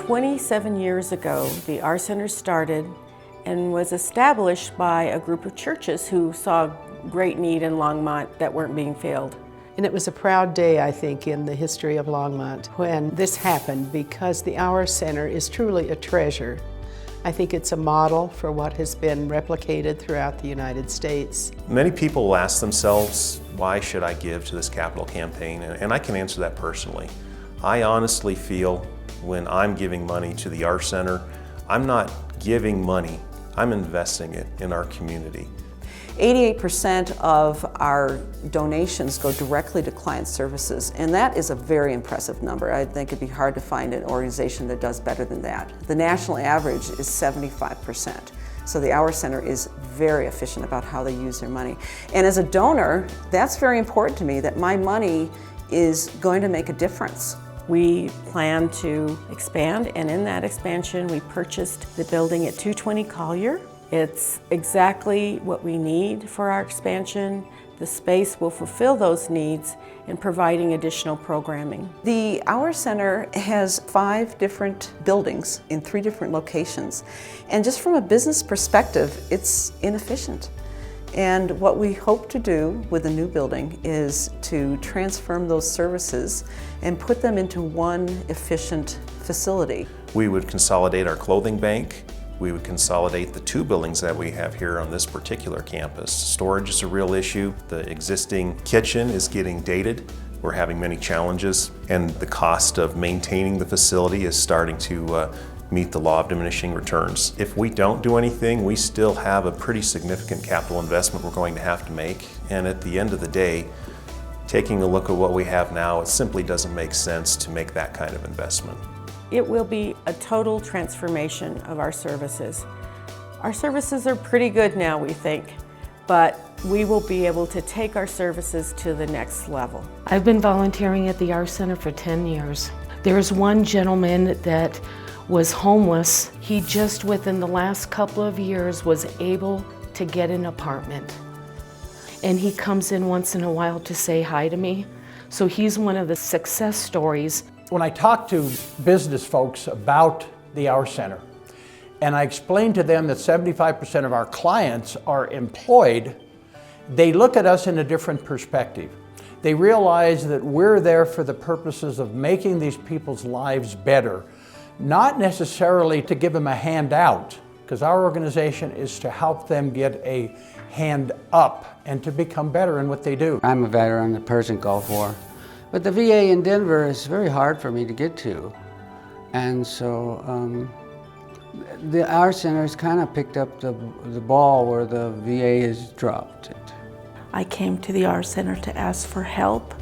27 years ago, the Our Center started and was established by a group of churches who saw great need in Longmont that weren't being filled. And it was a proud day, I think, in the history of Longmont when this happened, because the Our Center is truly a treasure. I think it's a model for what has been replicated throughout the United States. Many people will ask themselves, why should I give to this capital campaign? And I can answer that personally. I honestly feel when I'm giving money to the Our Center, I'm not giving money, I'm investing it in our community. 88% of our donations go directly to client services, and that is a very impressive number. I think it'd be hard to find an organization that does better than that. The national average is 75%. So the Our Center is very efficient about how they use their money. And as a donor, that's very important to me, that my money is going to make a difference. We plan to expand, and in that expansion we purchased the building at 220 Collyer. It's exactly what we need for our expansion. The space will fulfill those needs in providing additional programming. The Our Center has 5 different buildings in 3 different locations. And just from a business perspective, it's inefficient. And what we hope to do with the new building is to transform those services and put them into one efficient facility. We would consolidate our clothing bank. We would consolidate the 2 buildings that we have here on this particular campus. Storage is a real issue. The existing kitchen is getting dated. We're having many challenges, and the cost of maintaining the facility is starting to meet the law of diminishing returns. If we don't do anything, we still have a pretty significant capital investment we're going to have to make. And at the end of the day, taking a look at what we have now, it simply doesn't make sense to make that kind of investment. It will be a total transformation of our services. Our services are pretty good now, we think, but we will be able to take our services to the next level. I've been volunteering at the Our Center for 10 years. There's one gentleman that was homeless. He just within the last couple of years was able to get an apartment. And he comes in once in a while to say hi to me. So he's one of the success stories. When I talk to business folks about the Our Center, and I explain to them that 75% of our clients are employed, they look at us in a different perspective. They realize that we're there for the purposes of making these people's lives better, not necessarily to give them a handout, because our organization is to help them get a hand up and to become better in what they do. I'm a veteran of the Persian Gulf War. But the VA in Denver is very hard for me to get to. And so the Our Center has kind of picked up the ball where the VA has dropped it. I came to the Our Center to ask for help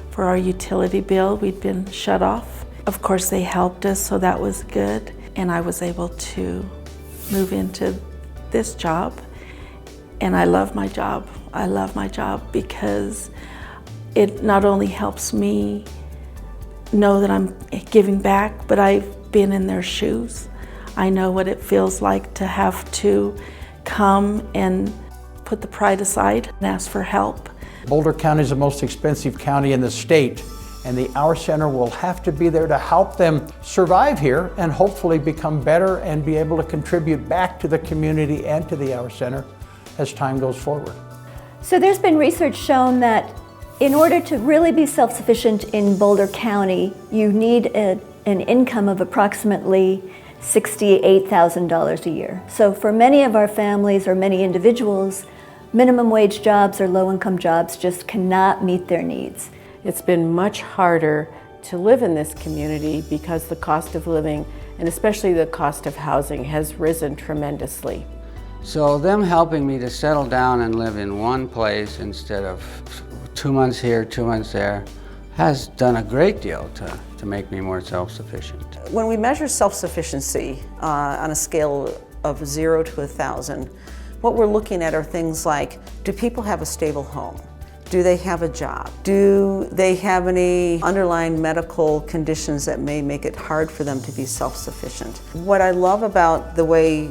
for our utility bill. We'd been shut off. Of course, they helped us, so that was good. And I was able to move into this job. And I love my job. I love my job because it not only helps me know that I'm giving back, but I've been in their shoes. I know what it feels like to have to come and put the pride aside and ask for help. Boulder County is the most expensive county in the state, and the Our Center will have to be there to help them survive here and hopefully become better and be able to contribute back to the community and to the Our Center as time goes forward. So there's been research shown that in order to really be self-sufficient in Boulder County, you need an income of approximately $68,000 a year. So for many of our families or many individuals, minimum wage jobs or low-income jobs just cannot meet their needs. It's been much harder to live in this community because the cost of living, and especially the cost of housing, has risen tremendously. So them helping me to settle down and live in one place instead of 2 months here, 2 months there, has done a great deal to make me more self-sufficient. When we measure self-sufficiency on a scale of 0 to 1,000, what we're looking at are things like, do people have a stable home? Do they have a job? Do they have any underlying medical conditions that may make it hard for them to be self-sufficient? What I love about the way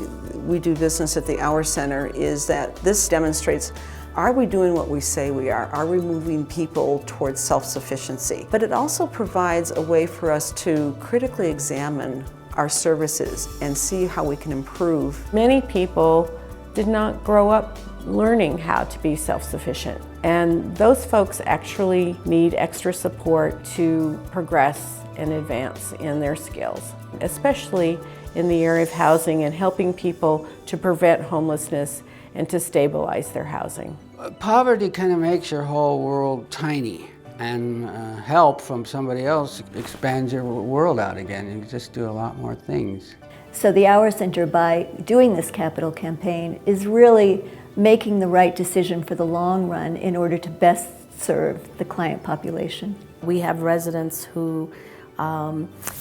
we do business at the Our Center is that this demonstrates, are we doing what we say we are? Are we moving people towards self-sufficiency? But it also provides a way for us to critically examine our services and see how we can improve. Many people did not grow up learning how to be self-sufficient, and those folks actually need extra support to progress and advance in their skills, especially in the area of housing and helping people to prevent homelessness and to stabilize their housing. Poverty kind of makes your whole world tiny, and help from somebody else expands your world out again. You can just do a lot more things. So the Our Center, by doing this capital campaign, is really making the right decision for the long run in order to best serve the client population. We have residents who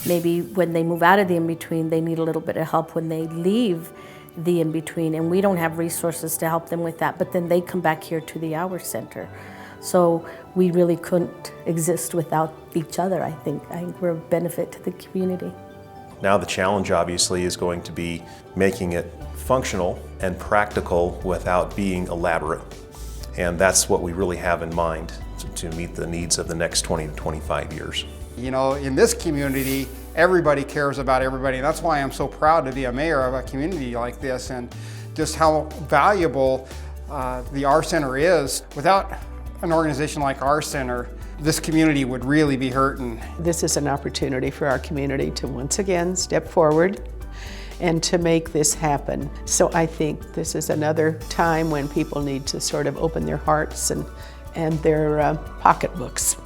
maybe when they move out of the in-between, they need a little bit of help when they leave the in-between, and we don't have resources to help them with that, but then they come back here to the Our Center. So we really couldn't exist without each other, I think. I think we're a benefit to the community. Now the challenge obviously is going to be making it functional and practical without being elaborate. And that's what we really have in mind to meet the needs of the next 20 to 25 years. You know, in this community, everybody cares about everybody. And that's why I'm so proud to be a mayor of a community like this, and just how valuable the Our Center is. Without an organization like Our Center, this community would really be hurting. This is an opportunity for our community to once again step forward and to make this happen. So I think this is another time when people need to sort of open their hearts and their pocketbooks.